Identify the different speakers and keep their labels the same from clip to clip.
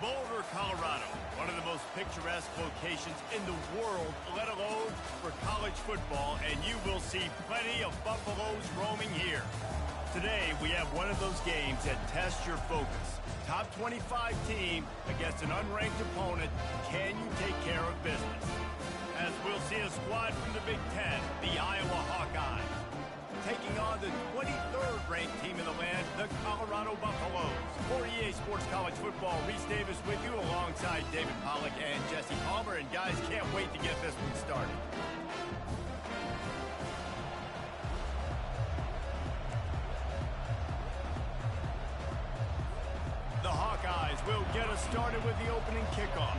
Speaker 1: Boulder, Colorado, one of the most picturesque locations in the world, let alone for college football, and you will see plenty of Buffaloes roaming here. Today, we have one of those games that tests your focus. Top 25 team against an unranked opponent. Can you take care of business? As we'll see a squad from the Big Ten, the Iowa Hawkeyes, taking on the 23rd ranked team in the land, the Colorado Buffaloes. For EA Sports College Football, Reese Davis with you alongside David Pollack and Jesse Palmer. And guys, can't wait to get this one started. The Hawkeyes will get us started with the opening kickoff.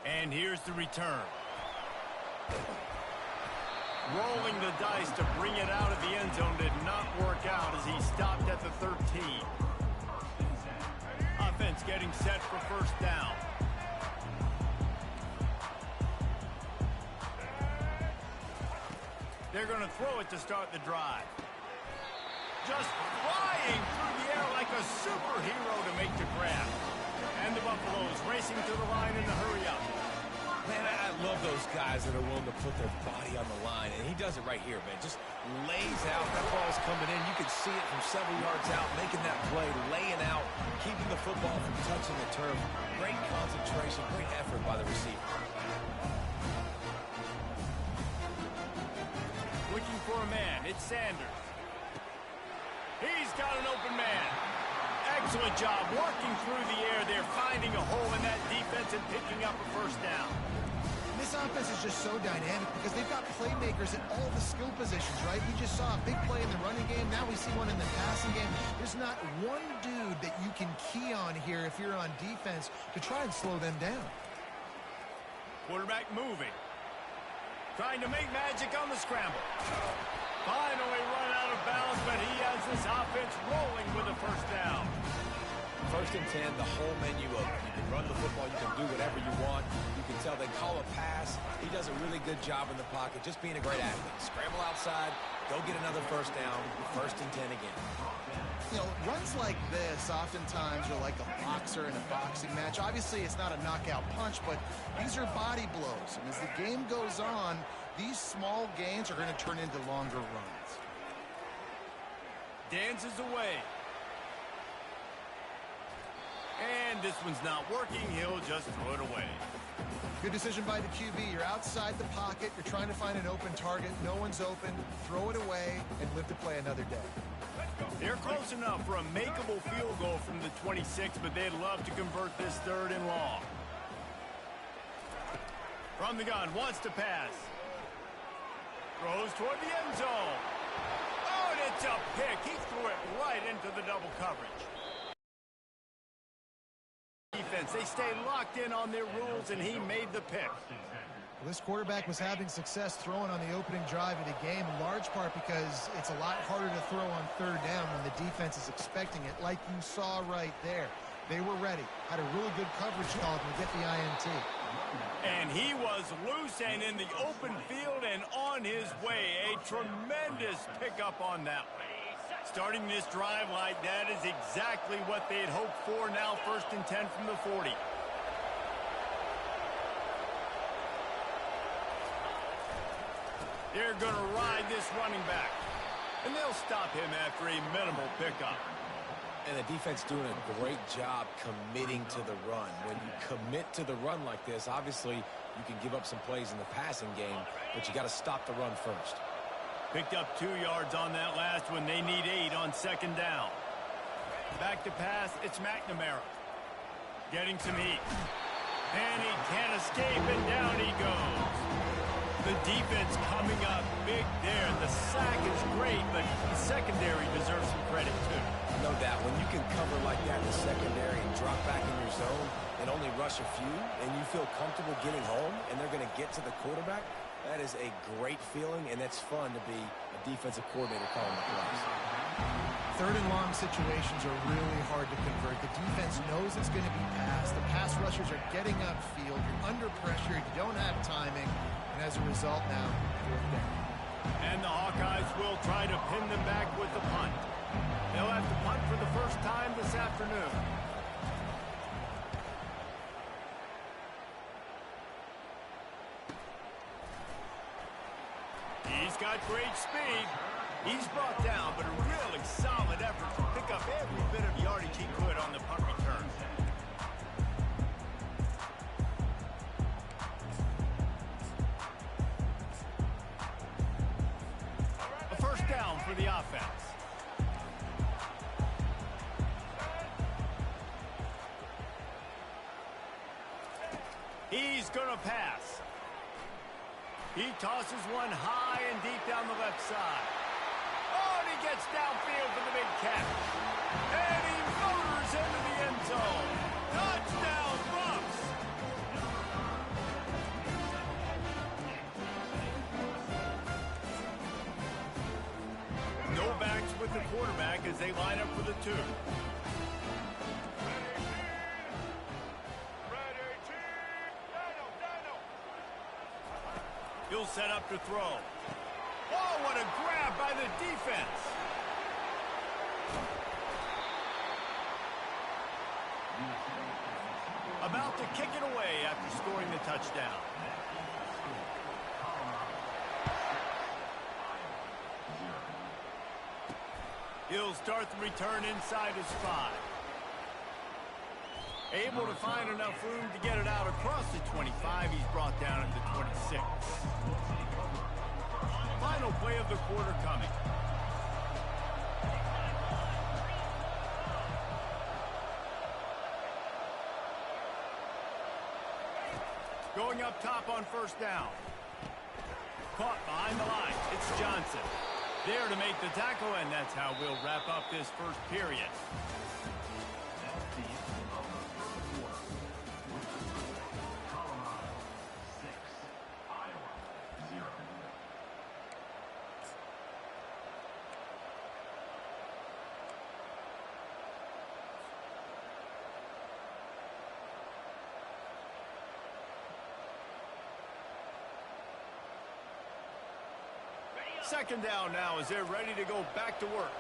Speaker 1: And here's the return. Rolling the dice to bring it out of the end zone did not work out as he stopped at the 13. Offense getting set for first down. They're going to throw it to start the drive. Just flying through the air like a superhero to make the grab. And the Buffaloes racing to the line in the hurry-up.
Speaker 2: Man, I love those guys that are willing to put their body on the line, and he does it right here, man. Just lays out. That ball's coming in. You can see it from several yards out, making that play, laying out, keeping the football from touching the turf. Great concentration, great effort by the receiver.
Speaker 1: Looking for a man. It's Sanders. He's got an open man. Excellent job working through the air there, finding a hole in that defense and picking up a first down.
Speaker 3: This offense is just so dynamic because they've got playmakers at all the skill positions, right? We just saw a big play in the running game. Now we see one in the passing game. There's not one dude that you can key on here if you're on defense to try and slow them down.
Speaker 1: Quarterback moving. Trying to make magic on the scramble. Finally run out of bounds, but he has this offense rolling with a first down.
Speaker 2: First and 10, the whole menu open. You can run the football, you can do whatever you want. You can tell they call a pass. He does a really good job in the pocket, just being a great athlete. Scramble outside, go get another first down, first and 10 again.
Speaker 3: You know, runs like this oftentimes are like a boxer in a boxing match. Obviously, it's not a knockout punch, but these are body blows. And as the game goes on, these small gains are going to turn into longer runs.
Speaker 1: Dances away. And this one's not working. He'll just throw it away.
Speaker 3: Good decision by the QB. You're outside the pocket. You're trying to find an open target. No one's open. Throw it away and live to play another day.
Speaker 1: They're close enough for a makeable field goal from the 26, but they'd love to convert this third and long. From the gun, wants to pass. Throws toward the end zone. Oh, and it's a pick. He threw it right into the double coverage. Defense, they stay locked in on their rules, and he made the pick.
Speaker 3: Well, this quarterback was having success throwing on the opening drive of the game, in large part because it's a lot harder to throw on third down when the defense is expecting it, like you saw right there. They were ready. Had a really good coverage call to get the INT.
Speaker 1: And he was loose and in the open field and on his way. A tremendous pickup on that one. Starting this drive like that is exactly what they'd hoped for. Now first and 10 from the 40. They're going to ride this running back. And they'll stop him after a minimal pickup.
Speaker 2: And the defense doing a great job committing to the run. When you commit to the run like this, obviously you can give up some plays in the passing game, but you got to stop the run first.
Speaker 1: Picked up 2 yards on that last one. They need 8 on second down. Back to pass, it's McNamara. Getting some heat. And he can't escape, and down he goes. The defense coming up big there. The sack is great, but the secondary deserves some credit too.
Speaker 2: No doubt. When you can cover like that in the secondary and drop back in your zone and only rush a few, and you feel comfortable getting home, and they're going to get to the quarterback, that is a great feeling, and it's fun to be a defensive coordinator calling the plays.
Speaker 3: Third and long situations are really hard to convert. The defense knows it's going to be passed. The pass rushers are getting upfield. You're under pressure. You don't have timing. And as a result now, fourth down.
Speaker 1: And the Hawkeyes will try to pin them back with the punt. They'll have to punt for the first time this afternoon. He's got great speed. He's brought down, but a really solid effort to pick up every bit of yardage he could on the punt return. A first down for the offense. He's going to pass. He tosses one high and deep down the left side. Oh, and he gets downfield for the big catch. And he motors into the end zone. Touchdown, Bucks! No backs with the quarterback as they line up for the two. He'll set up to throw. Oh, what a grab by the defense. About to kick it away after scoring the touchdown. He'll start the return inside his 5. Able to find enough room to get it out across the 25. He's brought down at the 26. Final play of the quarter coming. Going up top on first down. Caught behind the line. It's Johnson. There to make the tackle, and that's how we'll wrap up this first period. Second down now as they're ready to go back to work.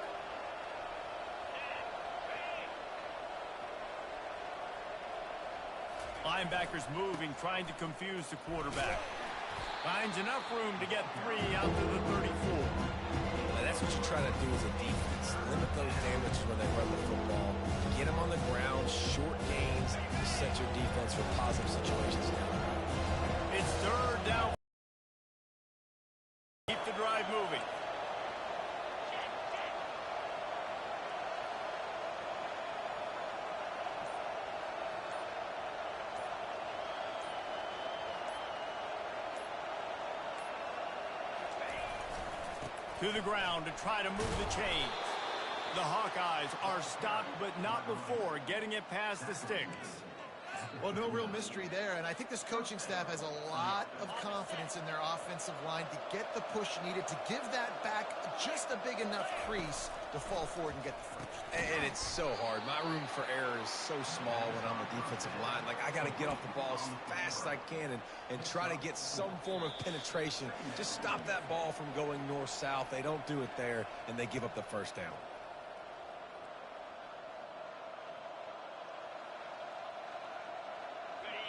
Speaker 1: Linebackers moving, trying to confuse the quarterback. Finds enough room to get 3 out to the 34.
Speaker 2: Now that's what you try to do as a defense. Limit those damages when they run the football. Get them on the ground, short gains, to set your defense for positive situations down the road.
Speaker 1: It's third down. Keep the drive moving. To the ground to try to move the chains. The Hawkeyes are stopped, but not before getting it past the sticks.
Speaker 3: Well, no real mystery there, and I think this coaching staff has a lot of confidence in their offensive line to get the push needed to give that back just a big enough crease to fall forward and get the first.
Speaker 2: And it's so hard. My room for error is so small when I'm a defensive line. Like, I got to get off the ball as fast as I can and try to get some form of penetration. Just stop that ball from going north-south. They don't do it there, and they give up the first down.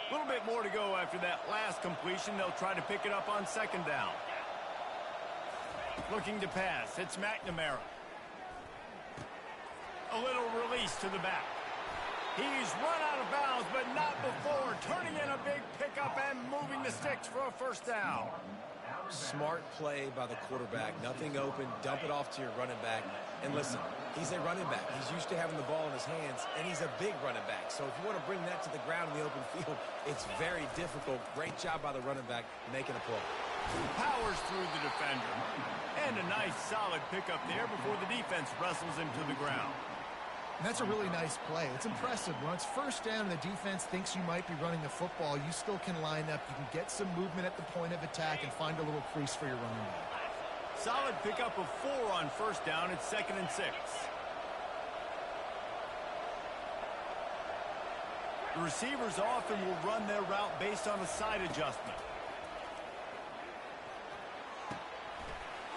Speaker 1: A little bit more to go after that last completion. They'll try to pick it up on second down. Looking to pass. It's McNamara. A little release to the back. He's run out of bounds, but not before turning in a big pickup and moving the sticks for a first down.
Speaker 2: Smart play by the quarterback. Nothing open. Dump it off to your running back. And listen, he's a running back. He's used to having the ball in his hands, and he's a big running back. So if you want to bring that to the ground in the open field, it's very difficult. Great job by the running back making a play.
Speaker 1: Powers through the defender. And a nice solid pickup there before the defense wrestles him to the ground.
Speaker 3: And that's a really nice play. It's impressive. When it's first down and the defense thinks you might be running the football, you still can line up. You can get some movement at the point of attack and find a little crease for your running back.
Speaker 1: Solid pickup of 4 on first down. It's 2nd and 6. The receivers often will run their route based on a side adjustment.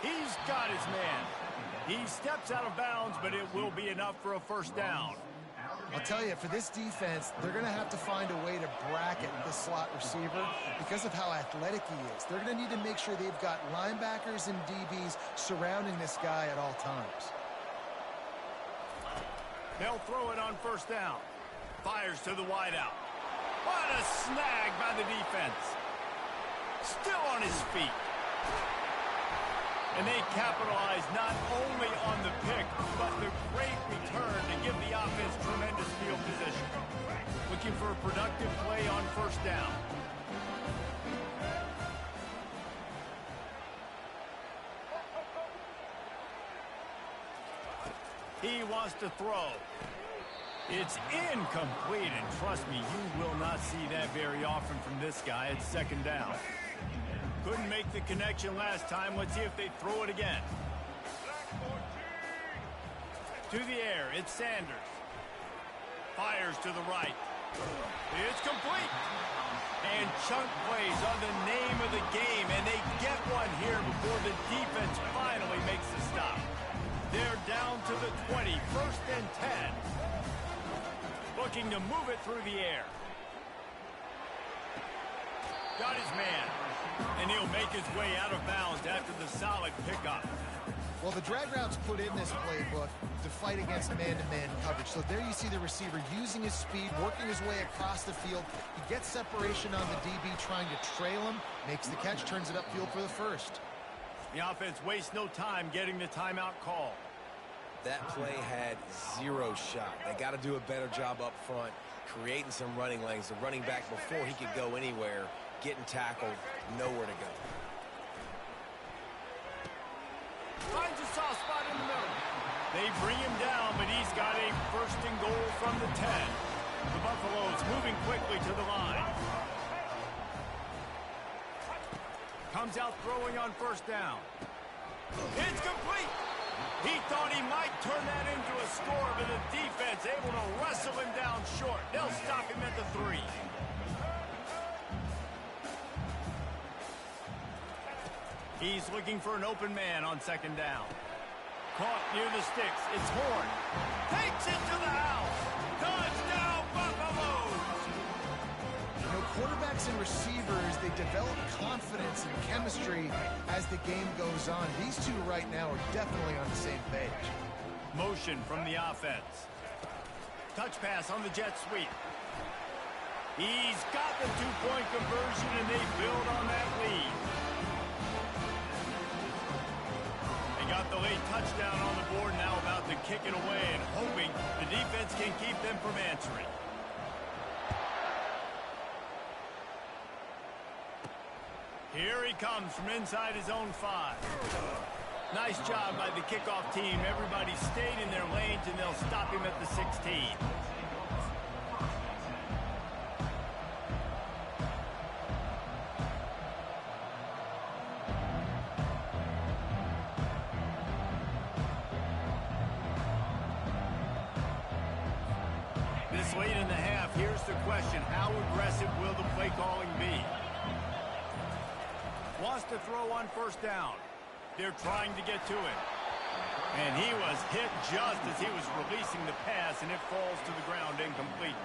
Speaker 1: He's got his man. He steps out of bounds, but it will be enough for a first down.
Speaker 3: I'll tell you, for this defense, they're going to have to find a way to bracket the slot receiver because of how athletic he is. They're going to need to make sure they've got linebackers and DBs surrounding this guy at all times.
Speaker 1: They'll throw it on first down. Fires to the wideout. What a snag by the defense. Still on his feet. And they capitalize not only on the pick, but the great return to give the offense tremendous field position. Looking for a productive play on first down. He wants to throw. It's incomplete, and trust me, you will not see that very often from this guy at second down. Couldn't make the connection last time. Let's see if they throw it again. To the air, it's Sanders. Fires to the right. It's complete. And chunk plays are the name of the game, and they get one here before the defense finally makes the stop. They're down to the 20, first and 10. Looking to move it through the air. Got his man. And he'll make his way out of bounds after the solid pickup.
Speaker 3: Well, the drag route's put in this playbook to fight against man-to-man coverage. So there you see the receiver using his speed, working his way across the field. He gets separation on the DB, trying to trail him, makes the catch, turns it upfield for the first.
Speaker 1: The offense wastes no time getting the timeout call.
Speaker 2: That play had zero shot. They got to do a better job up front, creating some running lanes. The running back, before he could go anywhere, getting tackled, nowhere to go.
Speaker 1: Finds a soft spot in the middle. They bring him down, but he's got a first and goal from the 10. The Buffaloes moving quickly to the line. Comes out throwing on first down. It's complete. He thought he might turn that into a score, but the defense able to wrestle him down short. They'll stop him at the 3. He's looking for an open man on second down. Caught near the sticks. It's Horn. Takes it to the house. Touchdown, Buffaloes!
Speaker 3: You know, quarterbacks and receivers, they develop confidence and chemistry as the game goes on. These two right now are definitely on the same page.
Speaker 1: Motion from the offense. Touch pass on the jet sweep. He's got the two-point conversion, and they build on that lead. They got the late touchdown on the board, now about to kick it away and hoping the defense can keep them from answering. Here he comes from inside his own 5. Nice job by the kickoff team. Everybody stayed in their lanes, and they'll stop him at the 16. This late in the half, here's the question. How aggressive will the play calling be? Wants to throw on first down. They're trying to get to him. And he was hit just as he was releasing the pass, and it falls to the ground incomplete.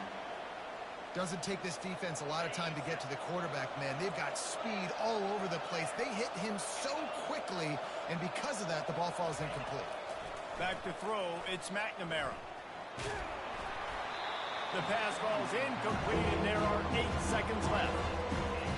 Speaker 3: Doesn't take this defense a lot of time to get to the quarterback, man. They've got speed all over the place. They hit him so quickly, and because of that, the ball falls incomplete.
Speaker 1: Back to throw, it's McNamara. The pass falls incomplete, and there are 8 seconds left.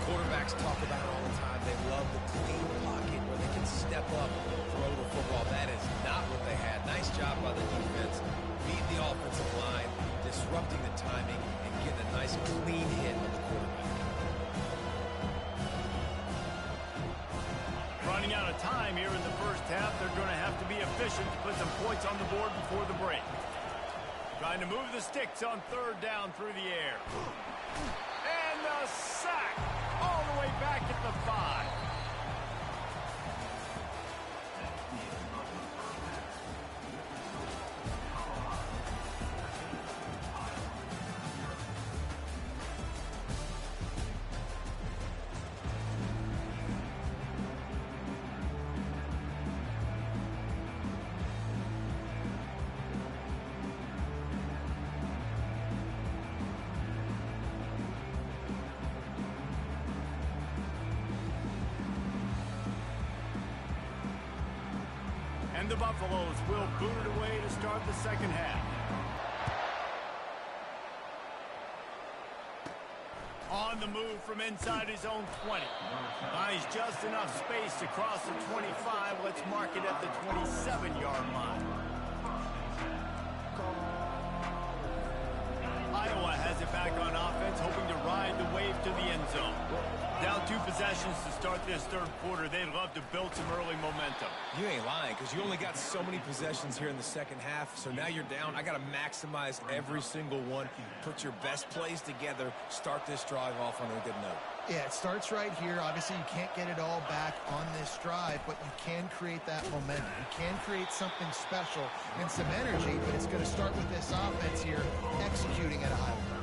Speaker 2: Quarterbacks talk about it all the time. They love the clean pocket where they can step up, throw the football. That is not what they had. Nice job by the defense, beating the offensive line, disrupting the timing, and getting a nice clean hit on the quarterback.
Speaker 1: Running out of time here in the first half. They're going to have to be efficient to put some points on the board before the break. Trying to move the sticks on third down through the air. And the sack all the way back at the 5. the Buffaloes will boot it away to start the second half. On the move from inside his own 20. Finds just enough space to cross the 25. Let's mark it at the 27-yard line. Iowa has it back on offense, hoping to ride the wave to the end zone. Down 2 possessions to start this third quarter. They'd love to build some early momentum.
Speaker 2: You ain't lying, because you only got so many possessions here in the second half, so now you're down. I got to maximize every single one. Put your best plays together. Start this drive off on a good note.
Speaker 3: Yeah, it starts right here. Obviously, you can't get it all back on this drive, but you can create that momentum. You can create something special and some energy, but it's going to start with this offense here executing at a high level.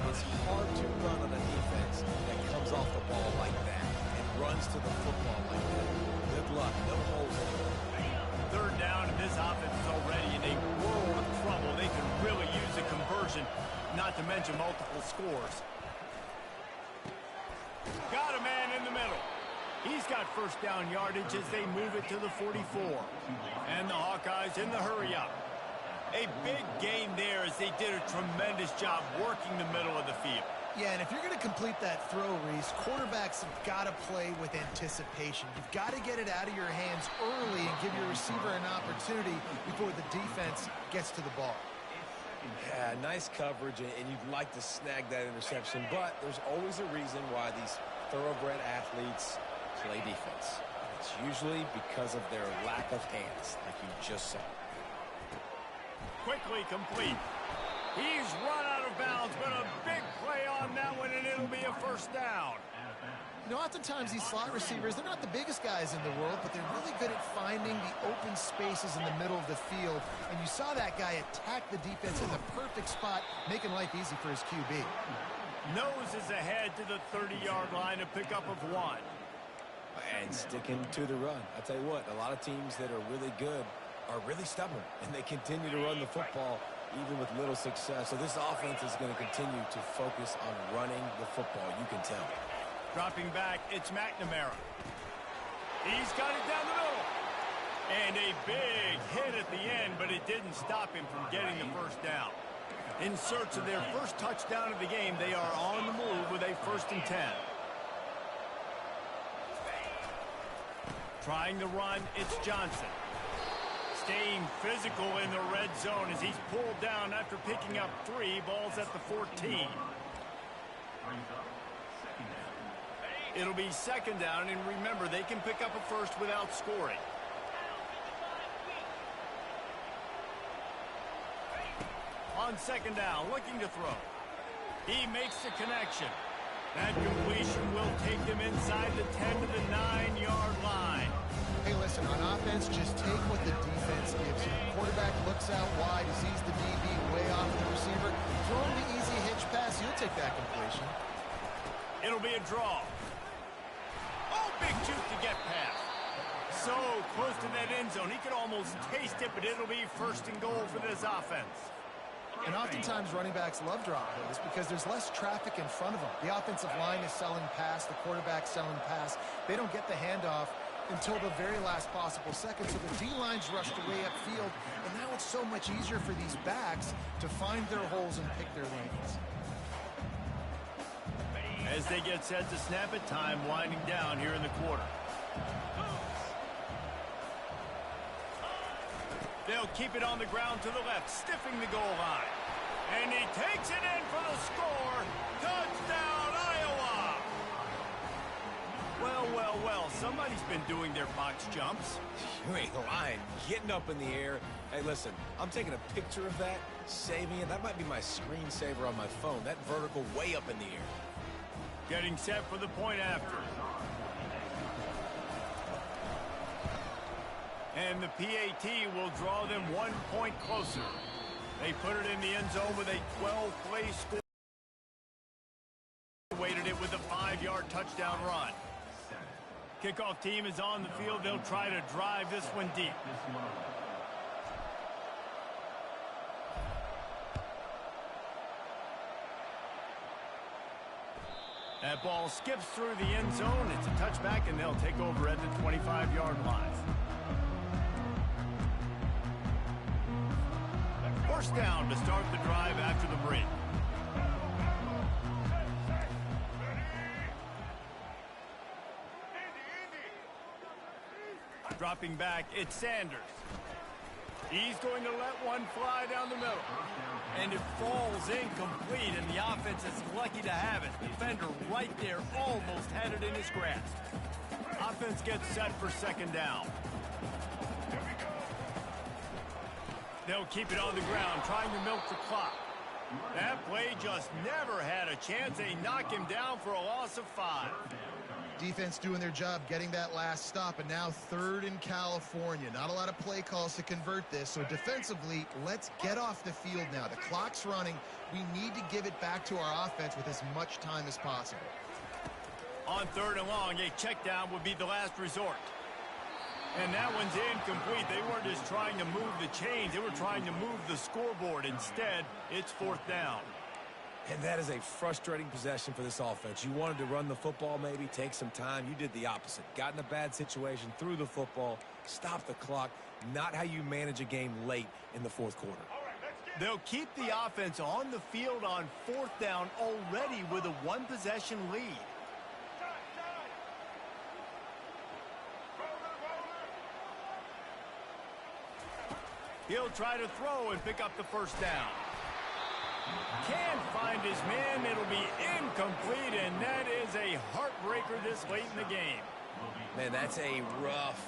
Speaker 2: It's hard to run on a defense that comes off the ball like that and runs to the football like that. Good luck. No holes in it.
Speaker 1: Third down, and this offense is already in a world of trouble. They can really use a conversion, not to mention multiple scores. Got a man in the middle. He's got first down yardage as they move it to the 44. And the Hawkeyes in the hurry-up. A big gain there as they did a tremendous job working the middle of the field.
Speaker 3: Yeah, and if you're going to complete that throw, Reese, quarterbacks have got to play with anticipation. You've got to get it out of your hands early and give your receiver an opportunity before the defense gets to the ball.
Speaker 2: Yeah, nice coverage, and you'd like to snag that interception, but there's always a reason why these thoroughbred athletes play defense. It's usually because of their lack of hands, like you just saw.
Speaker 1: Quickly complete. He's run out of bounds, but a big play on that one, and it'll be a first down.
Speaker 3: You know, oftentimes these slot receivers, they're not the biggest guys in the world, but they're really good at finding the open spaces in the middle of the field. And you saw that guy attack the defense in the perfect spot, making life easy for his QB.
Speaker 1: Noses ahead to the 30-yard line, a pickup of 1.
Speaker 2: And sticking to the run. I'll tell you what, a lot of teams that are really good are really stubborn, and they continue to run the football even with little success. So this offense is going to continue to focus on running the football, you can tell.
Speaker 1: Dropping back, it's McNamara. He's got it down the middle. And a big hit at the end, but it didn't stop him from getting the first down. In search of their first touchdown of the game, they are on the move with a 1st and 10. Trying the run, it's Johnson. Staying physical in the red zone as he's pulled down after picking up 3 balls at the 14. It'll be 2nd down, and remember, they can pick up a first without scoring. On 2nd down, looking to throw. He makes the connection. That completion will take them inside the 10 to the 9-yard line.
Speaker 3: Hey, listen, on offense, just take what the defense gives you. Quarterback looks out wide, sees the DB way off the receiver. Throw him the easy hitch pass, he'll take that completion.
Speaker 1: It'll be a draw. Oh, big juke to get past. So close to that end zone, he could almost taste it, but it'll be 1st and goal for this offense.
Speaker 3: And oftentimes running backs love drop plays because there's less traffic in front of them. The offensive line is selling pass, the quarterback's selling pass. They don't get the handoff until the very last possible second. So the D-line's rushed away upfield, and now it's so much easier for these backs to find their holes and pick their lanes.
Speaker 1: As they get set to snap it, time winding down here in the quarter. They'll keep it on the ground to the left, stiffing the goal line. And he takes it in for the score. Touchdown, Iowa! Well, well, well, somebody's been doing their box jumps.
Speaker 2: You ain't lying. Getting up in the air. Hey, listen, I'm taking a picture of that, saving it. That might be my screensaver on my phone. That vertical way up in the air.
Speaker 1: Getting set for the point after. And the PAT will draw them 1 point closer. They put it in the end zone with a 12-play score. Weighted it with a 5-yard touchdown run. Kickoff team is on the field. They'll try to drive this one deep. That ball skips through the end zone. It's a touchback, and they'll take over at the 25-yard line. first down to start the drive after the break. Dropping back, it's Sanders. He's going to let one fly down the middle. And it falls incomplete, and the offense is lucky to have it. Defender right there almost had it in his grasp. Offense gets set for second down. They'll keep it on the ground, trying to milk the clock. That play just never had a chance. They knock him down for a loss of 5.
Speaker 3: Defense doing their job getting that last stop, and now third in California. Not a lot of play calls to convert this, so defensively, let's get off the field now. The clock's running. We need to give it back to our offense with as much time as possible.
Speaker 1: On third and long, a check down would be the last resort. And that one's incomplete. They weren't just trying to move the chains. They were trying to move the scoreboard. Instead, it's fourth down.
Speaker 2: And that is a frustrating possession for this offense. You wanted to run the football, maybe take some time. You did the opposite. Got in a bad situation, threw the football, stopped the clock. Not how you manage a game late in the fourth quarter.
Speaker 1: They'll keep the offense on the field on fourth down already with a one-possession lead. He'll try to throw and pick up the first down. Can't find his man. It'll be incomplete, and that is a heartbreaker this late in the game.
Speaker 2: Man, that's a rough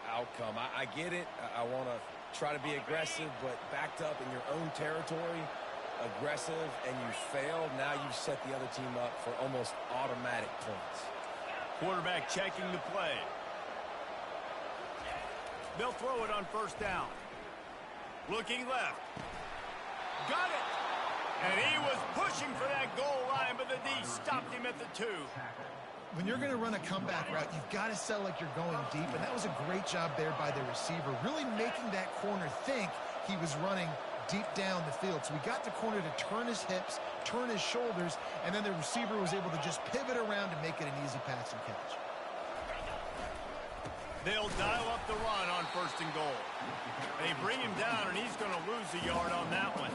Speaker 2: outcome. I get it. I want to try to be aggressive, but backed up in your own territory, aggressive, and you failed. Now you've set the other team up for almost automatic points.
Speaker 1: Quarterback checking the play. They'll throw it on first down. Looking left. Got it. And he was pushing for that goal line, but the D stopped him at the 2.
Speaker 3: When you're going to run a comeback route, you've got to sell like you're going deep, and that was a great job there by the receiver, really making that corner think he was running deep down the field. So we got the corner to turn his hips, turn his shoulders, and then the receiver was able to just pivot around and make it an easy pass and catch.
Speaker 1: They'll dial up the run on first and goal. They bring him down, and he's going to lose a yard on that one.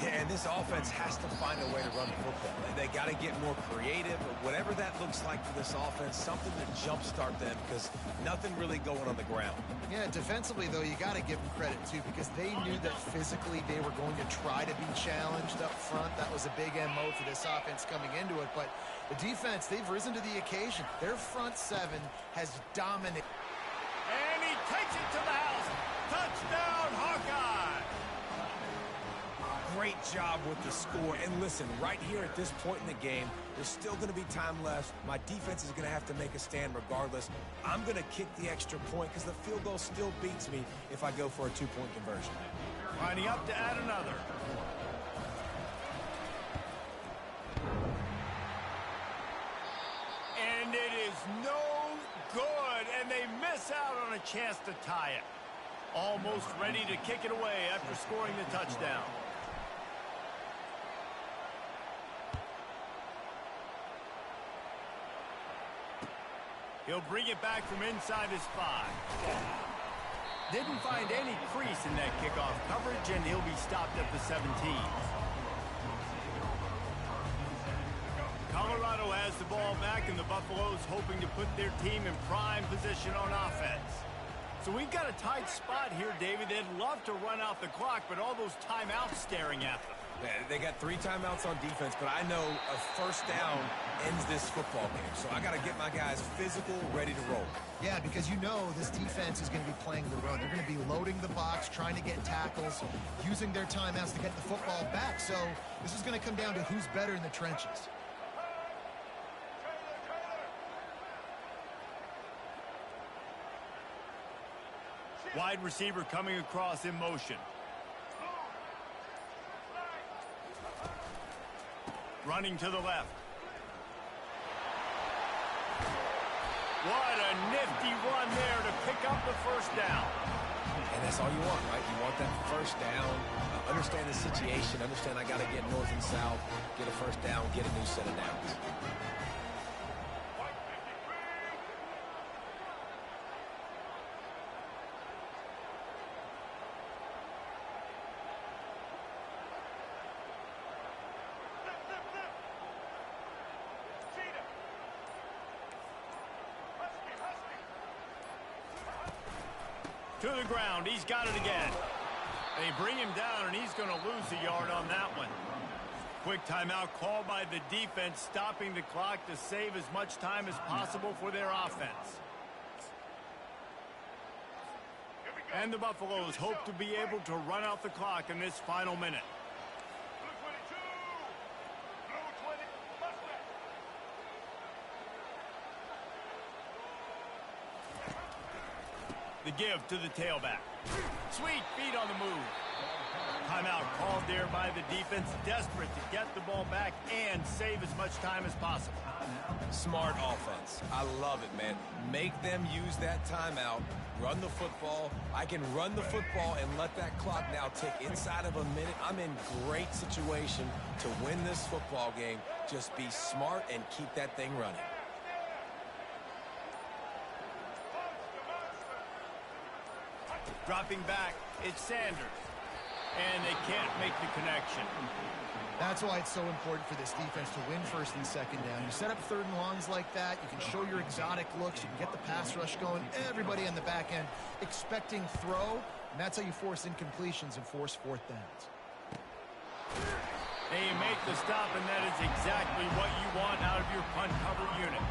Speaker 2: Yeah, and this offense has to find a way to run the football. They got to get more creative, but whatever that looks like for this offense, something to jumpstart them because nothing really going on the ground.
Speaker 3: Yeah, defensively, though, you got to give them credit, too, because they knew that physically they were going to try to be challenged up front. That was a big MO for this offense coming into it, but the defense, they've risen to the occasion. Their front seven has dominated.
Speaker 1: And he takes it to the house. Touchdown, Hawkeye!
Speaker 2: Great job with the score. And listen, right here at this point in the game, there's still going to be time left. My defense is going to have to make a stand regardless. I'm going to kick the extra point because the field goal still beats me if I go for a 2-point conversion.
Speaker 1: Lining up to add another. And it is no good, and they miss out on a chance to tie it. Almost ready to kick it away after scoring the touchdown. He'll bring it back from inside his 5. Didn't find any crease in that kickoff coverage, and he'll be stopped at the 17. Colorado has the ball back, and the Buffaloes hoping to put their team in prime position on offense. So we've got a tight spot here, David. They'd love to run out the clock, but all those timeouts staring at them.
Speaker 2: They got 3 timeouts on defense, but I know a first down ends this football game. So I got to get my guys physical, ready to roll.
Speaker 3: Yeah, because you know this defense is going to be playing the run. They're going to be loading the box, trying to get tackles, using their timeouts to get the football back. So this is going to come down to who's better in the trenches.
Speaker 1: Wide receiver coming across in motion. Running to the left. What a nifty run there to pick up the first down.
Speaker 2: And that's all you want, right? You want that first down. Understand the situation. Understand I got to get north and south, get a first down, get a new set of downs.
Speaker 1: To the ground. He's got it again. They bring him down, and he's going to lose a yard on that one. Quick timeout called by the defense, stopping the clock to save as much time as possible for their offense. And the Buffaloes hope to be able to run out the clock in this final minute. The give to the tailback. Sweet feet on the move. Timeout called there by the defense, desperate to get the ball back and save as much time as possible.
Speaker 2: Smart offense. I love it, man. Make them use that timeout. Run the football. I can run the football and let that clock now tick inside of a minute. I'm in great situation to win this football game. Just be smart and keep that thing running.
Speaker 1: Dropping back, it's Sanders. And they can't make the connection.
Speaker 3: That's why it's so important for this defense to win first and second down. You set up third and longs like that, you can show your exotic looks, you can get the pass rush going, everybody on the back end expecting throw, and that's how you force incompletions and force fourth downs.
Speaker 1: They make the stop, and that is exactly what you want out of your punt cover unit.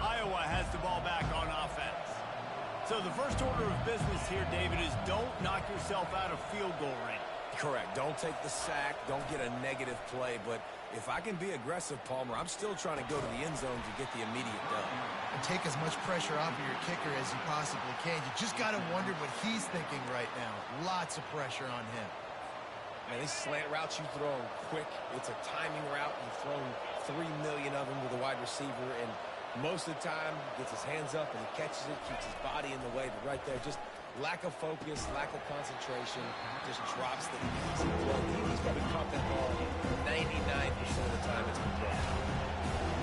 Speaker 1: Iowa has the ball back on offense. So the first order of business here, David, is don't knock yourself out of field goal range.
Speaker 2: Correct. Don't take the sack. Don't get a negative play. But if I can be aggressive, Palmer, I'm still trying to go to the end zone to get the immediate done.
Speaker 3: And take as much pressure off of your kicker as you possibly can. You just got to wonder what he's thinking right now. Lots of pressure on him.
Speaker 2: Man, these slant routes you throw quick. It's a timing route. You've thrown 3 million of them to the wide receiver, and most of the time, gets his hands up and he catches it, keeps his body in the way. But right there, just lack of focus, lack of concentration, just drops the easy throw. He's probably caught that ball 99% of the time it's been thrown.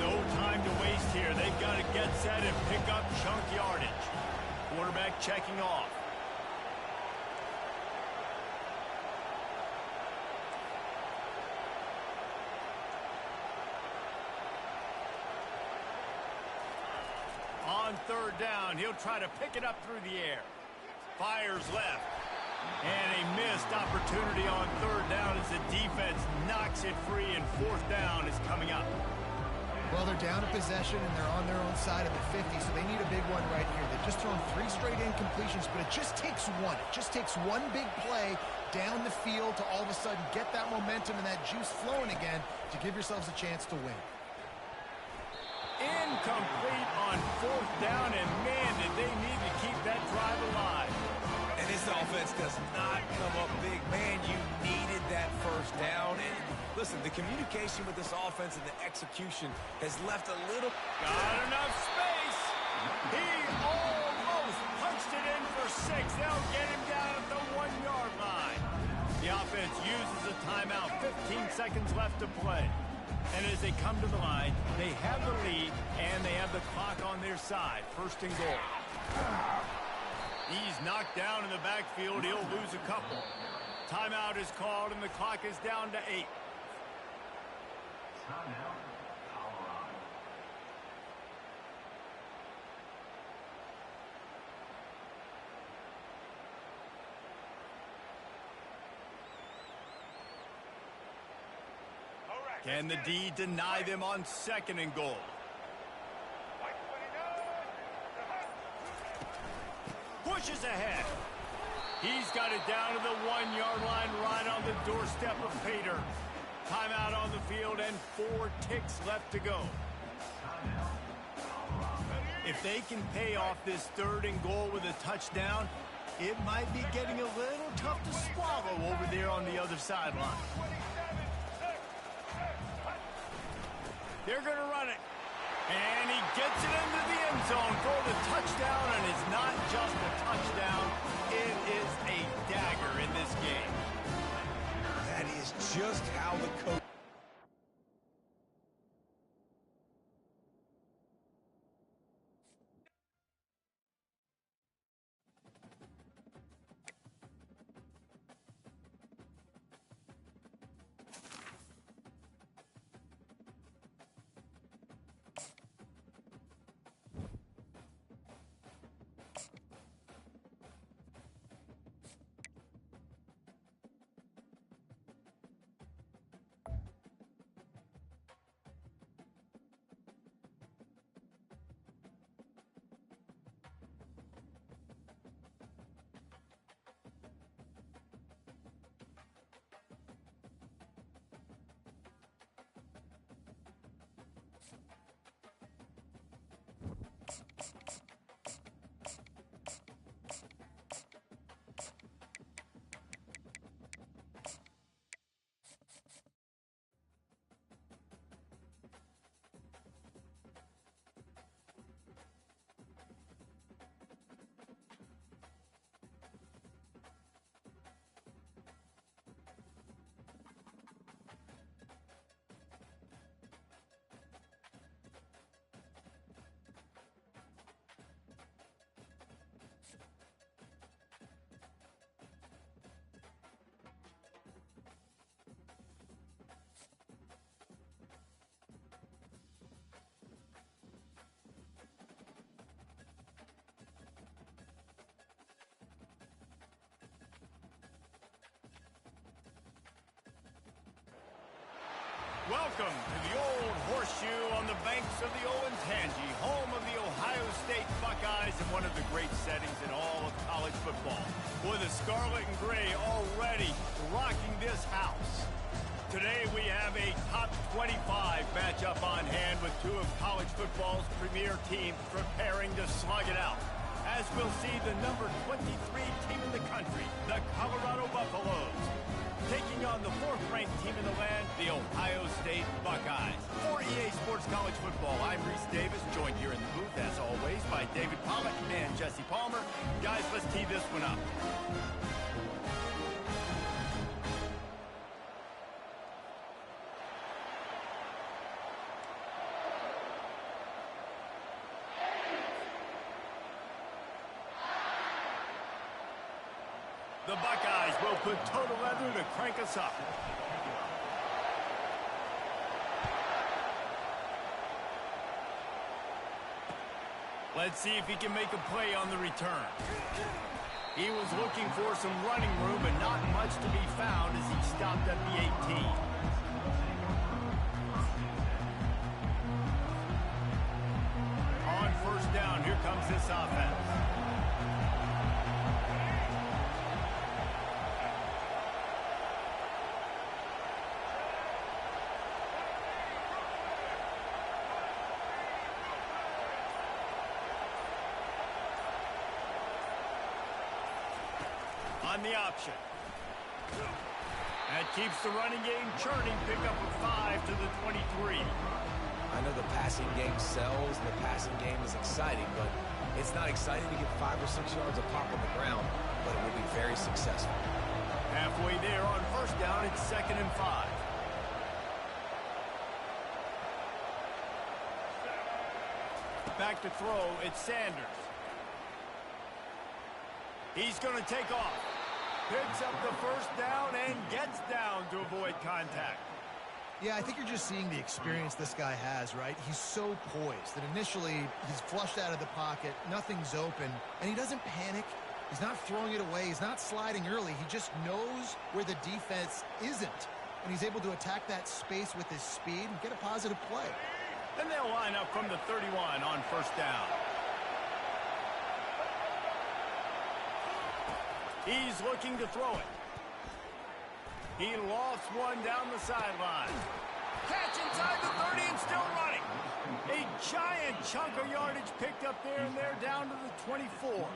Speaker 1: No time to waste here. They've got to get set and pick up chunk yardage. Quarterback checking off. On third down, he'll try to pick it up through the air. Fires left. And a missed opportunity on third down as the defense knocks it free, and fourth down is coming up.
Speaker 3: Well, they're down a possession, and they're on their own side of the 50, so they need a big one right here. They've just thrown 3 straight incompletions, but it just takes one. It just takes one big play down the field to all of a sudden get that momentum and that juice flowing again to give yourselves a chance to win.
Speaker 1: Incomplete on fourth down, and man, did they need to keep that drive alive.
Speaker 2: And this offense does not come up big. Man, you needed that first down. And listen, the communication with this offense and the execution has left a little...
Speaker 1: Got enough space. He almost punched it in for 6. They'll get him down at the 1-yard line. The offense uses a timeout. 15 seconds left to play. And as they come to the line, they have the lead, and they have the clock on their side. First and goal. He's knocked down in the backfield. He'll lose a couple. Timeout is called, and the clock is down to 8. Can the D deny them on second and goal? Pushes ahead. He's got it down to the 1-yard line, right on the doorstep of Pater. Timeout on the field and 4 ticks left to go. If they can pay off this third and goal with a touchdown, it might be getting a little tough to swallow over there on the other sideline. They're going to run it. And he gets it into the end zone for the touchdown, and it's not just a touchdown. It is a dagger in this game.
Speaker 2: That is just how the coach...
Speaker 1: Welcome to the Old Horseshoe on the banks of the Olentangy, home of the Ohio State Buckeyes and one of the great settings in all of college football. With the scarlet and gray already rocking this house. Today we have a top 25 matchup on hand with two of college football's premier teams preparing to slug it out. As we'll see the number 23 team in the country, the Colorado Buffaloes, taking on the fourth-ranked team in the land, the Ohio State Buckeyes. For EA Sports College Football, I'm Reese Davis, joined here in the booth, as always, by David Pollack and Jesse Palmer. Guys, let's tee this one up. The Buckeyes will put total leather to crank us up. Let's see if he can make a play on the return. He was looking for some running room, but not much to be found as he stopped at the 18. On first down, here comes this offense. On the option. That keeps the running game churning. Pick up a 5 to the 23.
Speaker 2: I know the passing game sells and the passing game is exciting, but it's not exciting to get 5 or 6 yards of pop on the ground, but it will be very successful.
Speaker 1: Halfway there on first down, it's 2nd and 5. Back to throw, it's Sanders. He's going to take off. Picks up the first down and gets down to avoid contact.
Speaker 3: Yeah, I think you're just seeing the experience this guy has, right? He's so poised that initially he's flushed out of the pocket, nothing's open, and he doesn't panic. He's not throwing it away. He's not sliding early. He just knows where the defense isn't, and he's able to attack that space with his speed and get a positive play.
Speaker 1: And they'll line up from the 31 on first down. He's looking to throw it. He lofts one down the sideline. Catch inside the 30 and still running. A giant chunk of yardage picked up there, and they're down to the 24.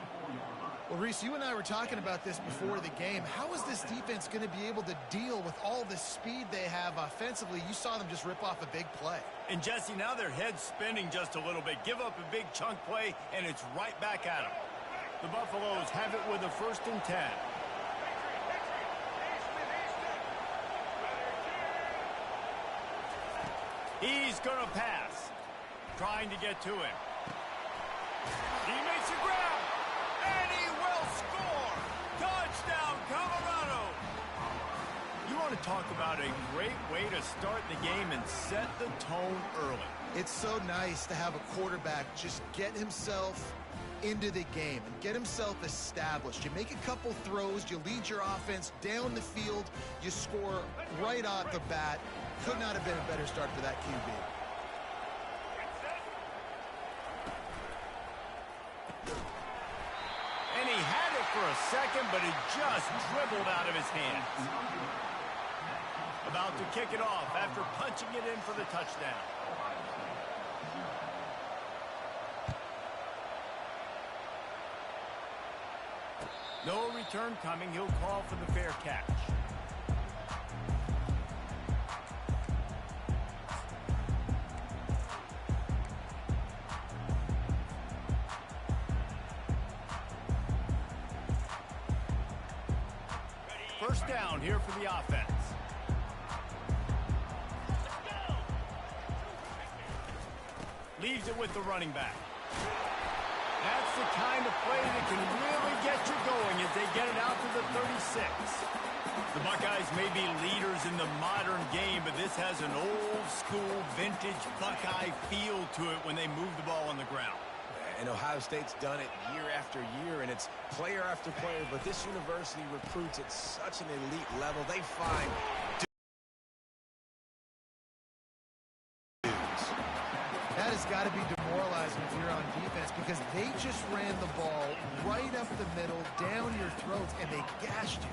Speaker 3: Well, Reese, you and I were talking about this before the game. How is this defense going to be able to deal with all the speed they have offensively? You saw them just rip off a big play.
Speaker 1: And, Jesse, now their head's spinning just a little bit. Give up a big chunk play, and it's right back at them. The Buffaloes have it with a 1st and 10. He's going to pass. Trying to get to him. He makes a grab. And he will score. Touchdown, Colorado. You want to talk about a great way to start the game and set the tone early.
Speaker 3: It's so nice to have a quarterback just get himself into the game and get himself established. You make a couple throws, you lead your offense down the field, you score right off the bat. Could not have been a better start for that QB.
Speaker 1: And he had it for a second, but it just dribbled out of his hands. About to kick it off after punching it in for the touchdown. No return coming. He'll call for the fair catch. First down here for the offense. Leaves it with the running back. That's the kind of play that can really get you going as they get it out to the 36. The Buckeyes may be leaders in the modern game, but this has an old-school, vintage Buckeye feel to it when they move the ball on the ground.
Speaker 2: And Ohio State's done it year after year, and it's player after player. But this university recruits at such an elite level. They find
Speaker 3: has got to be demoralizing if you're on defense because they just ran the ball right up the middle, down your throats, and they gashed you.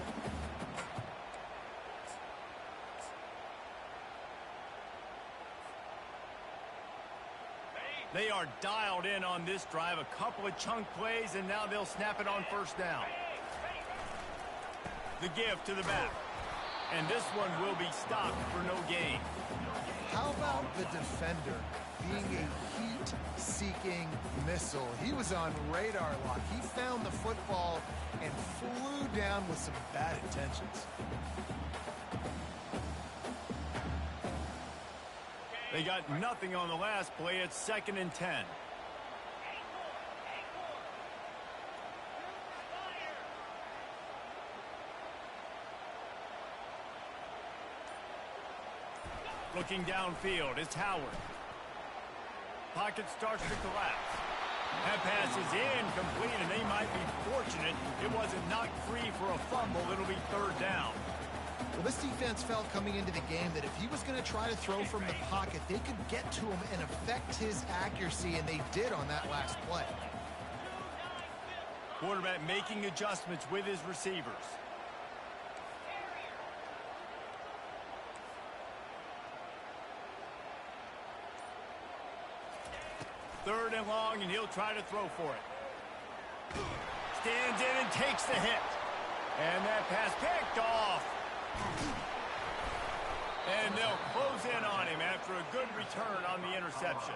Speaker 1: They are dialed in on this drive. A couple of chunk plays, and now they'll snap it on first down. The give to the back. And this one will be stopped for no gain.
Speaker 3: How about the defender being a heat-seeking missile? He was on radar lock. He found the football and flew down with some bad intentions.
Speaker 1: They got nothing on the last play. It's 2nd and 10. Looking downfield, it's Howard. Pocket starts to collapse. That pass is incomplete, and they might be fortunate it wasn't knocked free for a fumble. It'll be 3rd down.
Speaker 3: Well, this defense felt coming into the game that if he was going to try to throw from the pocket, they could get to him and affect his accuracy, and they did on that last play.
Speaker 1: Quarterback making adjustments with his receivers. Third and long, and he'll try to throw for it. Stands in and takes the hit. And that pass picked off. And they'll close in on him after a good return on the interception.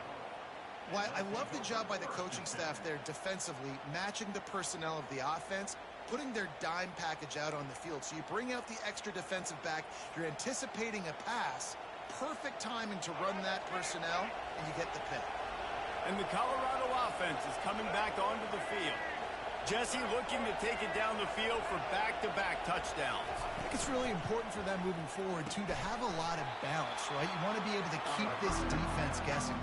Speaker 3: Well, I love the job by the coaching staff there defensively, matching the personnel of the offense, putting their dime package out on the field. So you bring out the extra defensive back, you're anticipating a pass, perfect timing to run that personnel, and you get the pick.
Speaker 1: And the Colorado offense is coming back onto the field. Jesse looking to take it down the field for back-to-back touchdowns.
Speaker 3: I think it's really important for them moving forward, too, to have a lot of balance, right? You want to be able to keep this defense guessing.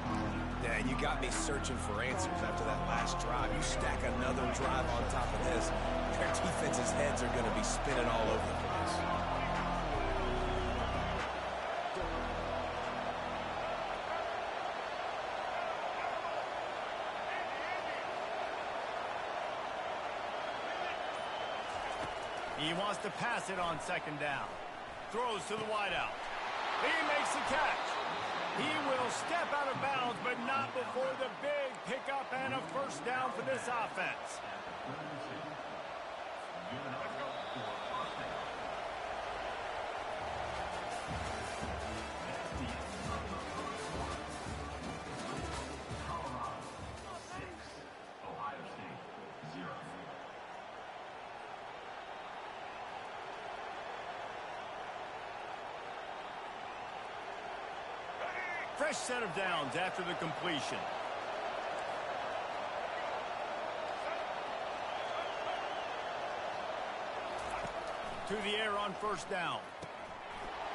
Speaker 2: Yeah, you got me searching for answers after that last drive. You stack another drive on top of this, their defense's heads are going to be spinning all over the place.
Speaker 1: He wants to pass it on 2nd down. Throws to the wideout. He makes the catch. He will step out of bounds, but not before the big pickup and a first down for this offense. Fresh set of downs after the completion. To the air on first down.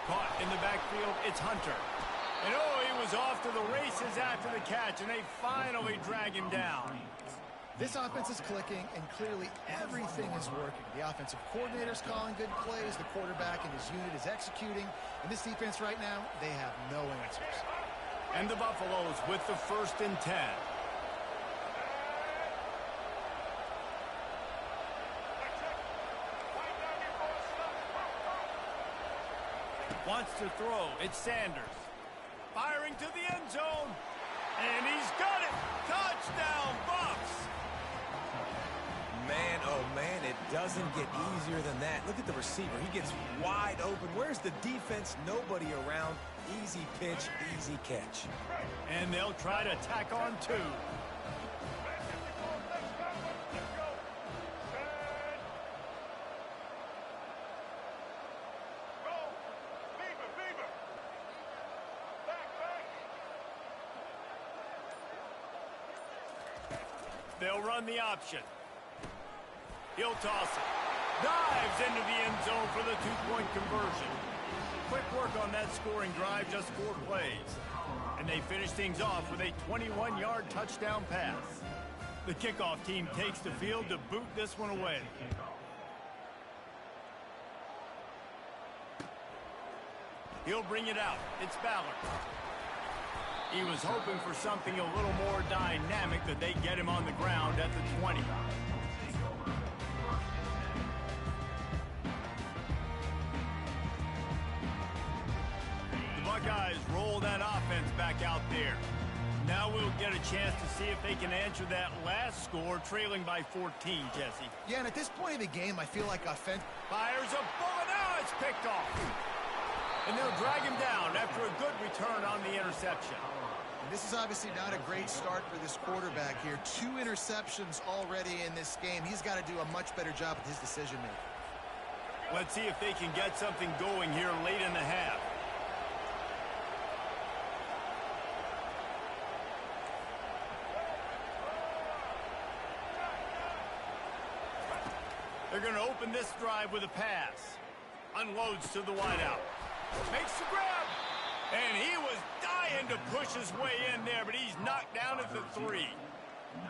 Speaker 1: Caught in the backfield, it's Hunter. And oh, he was off to the races after the catch, and they finally drag him down.
Speaker 3: This offense is clicking, and clearly everything is working. The offensive coordinator's calling good plays, the quarterback and his unit is executing, and this defense right now, they have no answers.
Speaker 1: And the Buffaloes with the 1st and 10. Wants to throw. It's Sanders. Firing to the end zone. And he's got it. Touchdown, Bucks.
Speaker 2: Man, oh man, it doesn't get easier than that. Look at the receiver. He gets wide open. Where's the defense? Nobody around. Easy pitch, easy catch.
Speaker 1: And they'll try to tack on 2. They'll run the option. He'll toss it. Dives into the end zone for the 2-point conversion. Quick work on that scoring drive, just 4 plays. And they finish things off with a 21-yard touchdown pass. The kickoff team takes the field to boot this one away. He'll bring it out. It's Ballard. He was hoping for something a little more dynamic, that they get him on the ground at the 20. The Buckeyes roll that offense back out there. Now we'll get a chance to see if they can answer that last score, trailing by 14, Jesse.
Speaker 3: Yeah, and at this point of the game, I feel like offense
Speaker 1: fires a bullet. Now it's picked off. And they'll drag him down after a good return on the interception.
Speaker 3: And this is obviously not a great start for this quarterback here. 2 interceptions already in this game. He's got to do a much better job with his decision-making.
Speaker 1: Let's see if they can get something going here late in the half. They're going to open this drive with a pass. Unloads to the wideout. Makes the grab. And he was dying to push his way in there, but he's knocked down at the 3.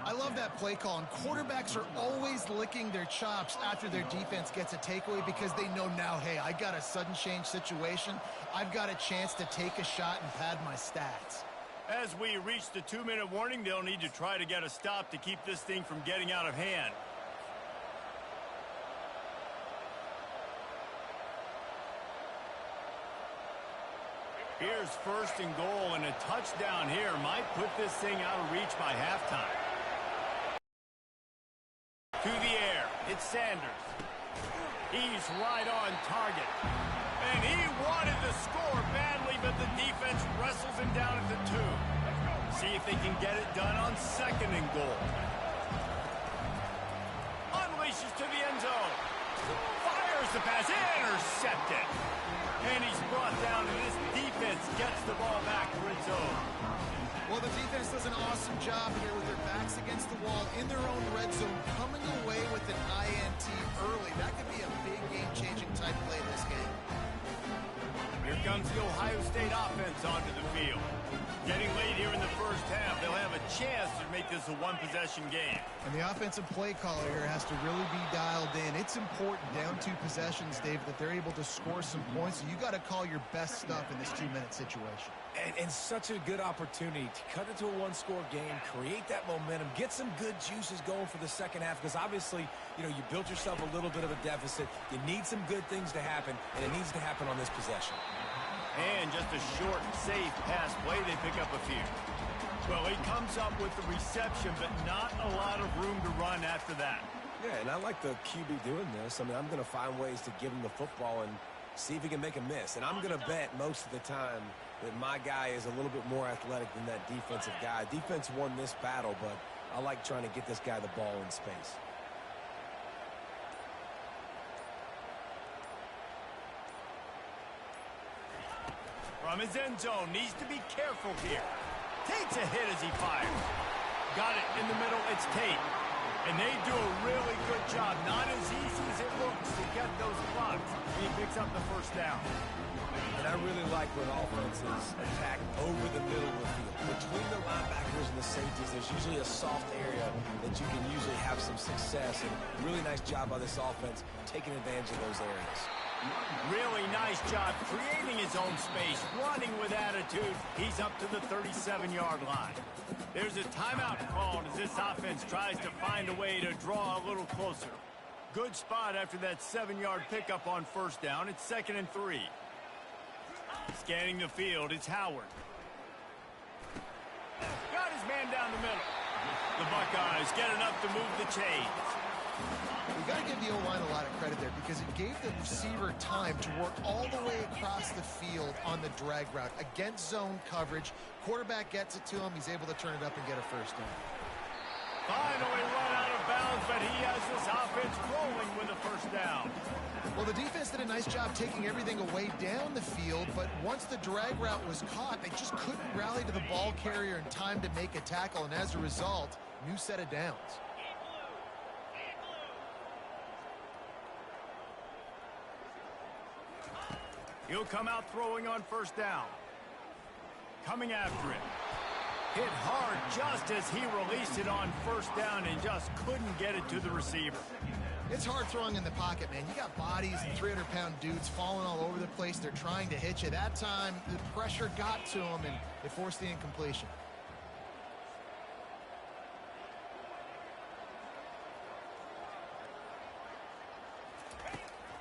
Speaker 3: I love that play call, and quarterbacks are always licking their chops after their defense gets a takeaway because they know now, hey, I got a sudden change situation. I've got a chance to take a shot and pad my stats.
Speaker 1: As we reach the 2-minute warning, they'll need to try to get a stop to keep this thing from getting out of hand. Here's 1st and goal, and a touchdown here might put this thing out of reach by halftime. To the air, it's Sanders. He's right on target. And he wanted to score badly, but the defense wrestles him down at the 2. See if they can get it done on 2nd and goal. Unleashes to the end zone. Fires the pass, intercepted. And he's brought down, and this defense gets the ball back for its own.
Speaker 3: Well, the defense does an awesome job here with their backs against the wall in their own red zone, coming away with an INT early. That could be a big game-changing type play in this game.
Speaker 1: Here comes the Ohio State offense onto the field. Getting late here in the first half, they'll have a chance to make this a one-possession game.
Speaker 3: And the offensive play caller here has to really be dialed in. It's important down 2 possessions, Dave, that they're able to score some points. So you got to call your best stuff in this 2-minute situation.
Speaker 2: And such a good opportunity to cut it to a 1-score game, create that momentum, get some good juices going for the second half, because obviously, you know, you built yourself a little bit of a deficit. You need some good things to happen, and it needs to happen on this possession.
Speaker 1: And just a short, safe pass play, they pick up a few. Well, he comes up with the reception, but not a lot of room to run after that.
Speaker 2: Yeah, and I like the QB doing this. I mean, I'm going to find ways to give him the football and see if he can make a miss. And I'm going to bet most of the time that my guy is a little bit more athletic than that defensive guy. Defense won this battle, but I like trying to get this guy the ball in space.
Speaker 1: From his end zone, needs to be careful here. Tate's a hit as he fires. Got it in the middle, it's Tate. And they do a really good job. Not as easy as it looks to get those blocks. He picks up the 1st down.
Speaker 2: And I really like when offenses attack over the middle of the field. Between the linebackers and the safeties, there's usually a soft area that you can usually have some success. And really nice job by this offense taking advantage of those areas.
Speaker 1: Really nice job creating his own space, running with attitude. He's up to the 37-yard line. There's a timeout called as this offense tries to find a way to draw a little closer. Good spot after that 7-yard pickup on 1st down. It's 2nd and 3. Scanning the field, it's Howard. Got his man down the middle. The Buckeyes get enough to move the chains.
Speaker 3: We've got to give the O-line a lot of credit there because it gave the receiver time to work all the way across the field on the drag route. Against zone coverage, quarterback gets it to him. He's able to turn it up and get a 1st down.
Speaker 1: Finally run out of bounds, but he has this offense rolling with a 1st down.
Speaker 3: Well, the defense did a nice job taking everything away down the field, but once the drag route was caught, they just couldn't rally to the ball carrier in time to make a tackle, and as a result, new set of downs.
Speaker 1: He'll come out throwing on 1st down. Coming after it. Hit hard just as he released it on 1st down and just couldn't get it to the receiver.
Speaker 3: It's hard throwing in the pocket, man. You got bodies and 300-pound dudes falling all over the place. They're trying to hit you. That time, the pressure got to them, and it forced the incompletion.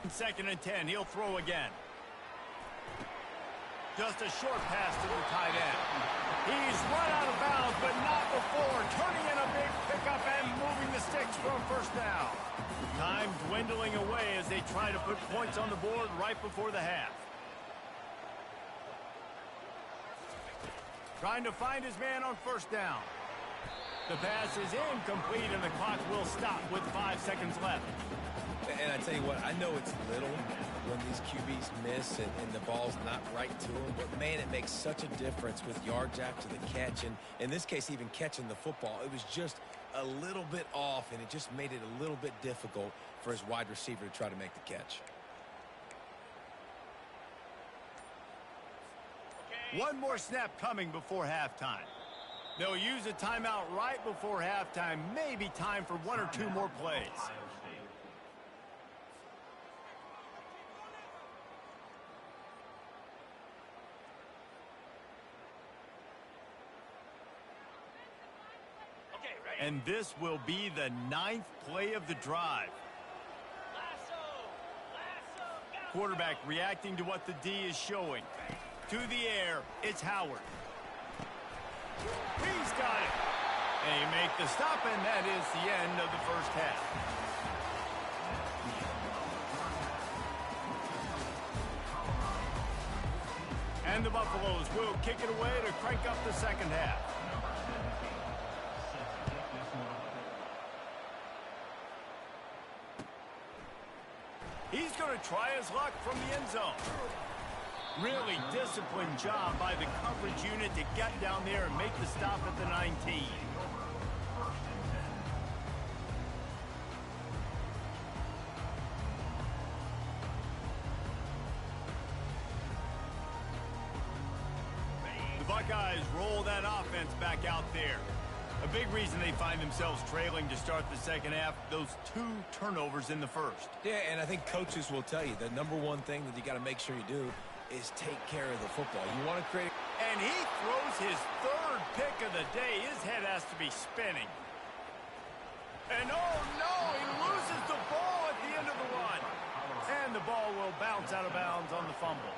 Speaker 1: Second and 10, he'll throw again. Just a short pass to the tight end. He's run out of bounds, but not before turning in a big pickup and moving the sticks for a first down. Time dwindling away as they try to put points on the board right before the half. Trying to find his man on first down. The pass is incomplete, and the clock will stop with 5 seconds left.
Speaker 2: And I tell you what, I know it's little when these QBs miss and the ball's not right to them, but man, it makes such a difference with yards after the catch, and in this case, even catching the football. It was just a little bit off, and it just made it a little bit difficult for his wide receiver to try to make the catch.
Speaker 1: One more snap coming before halftime. They'll use a timeout right before halftime. Maybe time for 1 or 2 more plays. And this will be the 9th play of the drive. Quarterback reacting to what the D is showing. To the air, it's Howard. He's got it. They make the stop, and that is the end of the first half. And the Buffaloes will kick it away to crank up the second half. He's going to try his luck from the end zone. Really disciplined job by the coverage unit to get down there and make the stop at the 19. The Buckeyes roll that offense back out there. A big reason they find themselves trailing to start the second half, those 2 turnovers in the first.
Speaker 2: Yeah, and I think coaches will tell you the #1 thing that you got to make sure you do is take care of the football. You want to create...
Speaker 1: And he throws his 3rd pick of the day. His head has to be spinning. And oh no, he loses the ball at the end of the run. And the ball will bounce out of bounds on the fumble.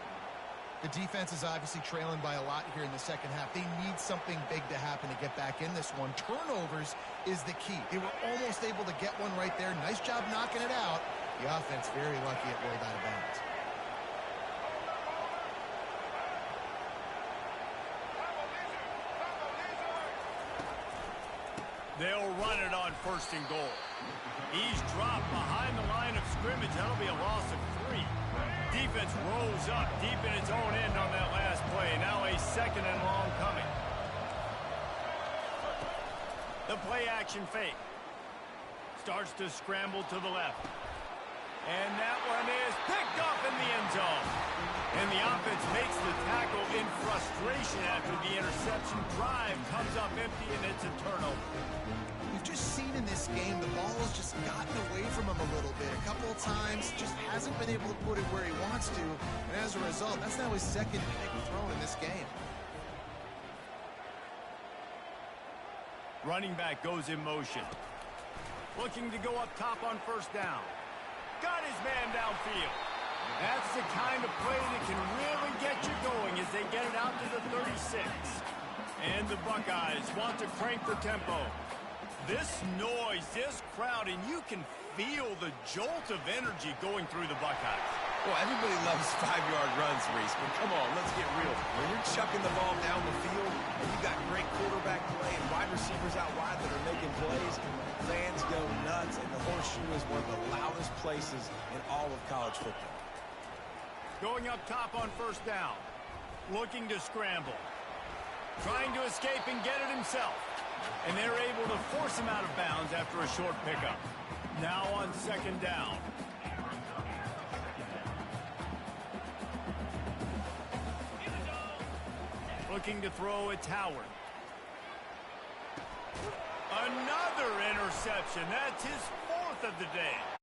Speaker 3: The defense is obviously trailing by a lot here in the second half. They need something big to happen to get back in this one. Turnovers is the key. They were almost able to get one right there. Nice job knocking it out. The offense very lucky it rolled out of bounds.
Speaker 1: They'll run it on 1st and goal. He's dropped behind the line of scrimmage. That'll be a loss of 3. Defense rolls up deep in its own end on that last play. Now a 2nd and long coming. The play action fake. Starts to scramble to the left. And that one is picked up in the end zone. And the offense makes the tackle in frustration after the interception. Drive comes up empty, and it's a turnover.
Speaker 3: We've just seen in this game the ball has just gotten away from him a little bit. A couple of times, just hasn't been able to put it where he wants to. And as a result, that's now his 2nd pick thrown in this game.
Speaker 1: Running back goes in motion. Looking to go up top on 1st down. Got his man downfield. That's the kind of play that can really get you going as they get it out to the 36. And the Buckeyes want to crank the tempo. This noise, this crowd, and you can feel the jolt of energy going through the Buckeyes.
Speaker 2: Well, everybody loves 5-yard runs, Reese, but come on, let's get real. When you're chucking the ball down the field and you got great quarterback play and wide receivers out wide that are making plays, fans go nuts, and the horseshoe is one of the loudest places in all of college football.
Speaker 1: Going up top on 1st down. Looking to scramble. Trying to escape and get it himself. And they're able to force him out of bounds after a short pickup. Now on 2nd down. Looking to throw, it's Howard. Another interception. That's his 4th of the day.